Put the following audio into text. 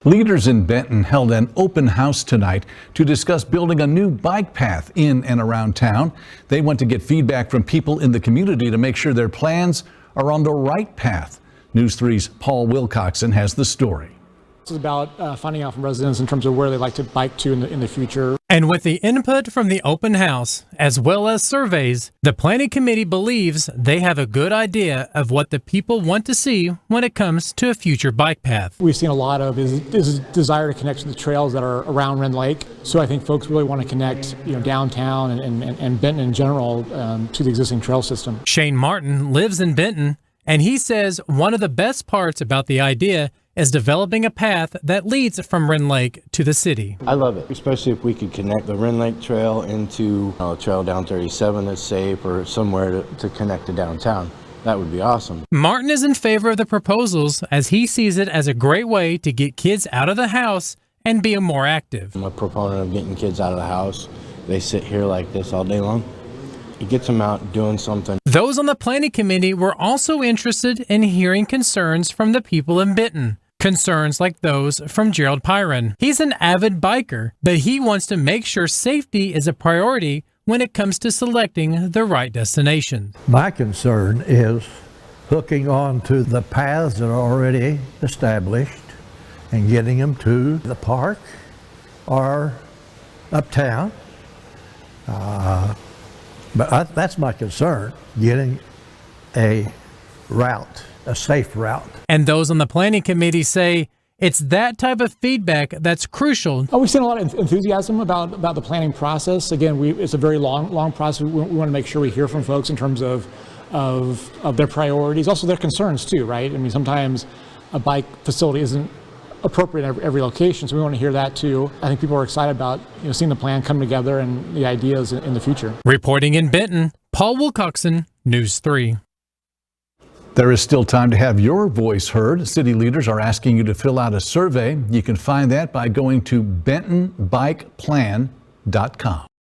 Leaders in Benton held an open house tonight to discuss building a new bike path in and around town. They want to get feedback from people in the community to make sure their plans are on the right path. News 3's Paul Wilcoxon has the story. This is about finding out from residents in terms of where they like to bike to in the future. And with the input from the open house, as well as surveys, the planning committee believes they have a good idea of what the people want to see when it comes to a future bike path. We've seen a lot of is desire to connect to the trails that are around Wren Lake. So I think folks really want to connect, downtown and Benton in general to the existing trail system. Shane Martin lives in Benton, and he says one of the best parts about the idea is developing a path that leads from Wren Lake to the city. I love it, especially if we could connect the Wren Lake Trail into a trail down 37 that's safe or somewhere to connect to downtown. That would be awesome. Martin is in favor of the proposals as he sees it as a great way to get kids out of the house and be more active. I'm a proponent of getting kids out of the house. They sit here like this all day long. It gets them out doing something. Those on the planning committee were also interested in hearing concerns from the people in Benton. Concerns like those from Gerald Pyron. He's an avid biker, but he wants to make sure safety is a priority when it comes to selecting the right destination. My concern is hooking on to the paths that are already established and getting them to the park or uptown. But that's my concern, getting a route, a safe route. And those on the planning committee say it's that type of feedback that's crucial. We've seen a lot of enthusiasm about the planning process. Again, it's a very long process. We want to make sure we hear from folks in terms of their priorities, also their concerns too, right? I mean, sometimes a bike facility isn't appropriate in every location, so we want to hear that too. I think people are excited about seeing the plan come together and the ideas in the future. Reporting in Benton, Paul Wilcoxon, News 3. There is still time to have your voice heard. City leaders are asking you to fill out a survey. You can find that by going to bentonbikeplan.com.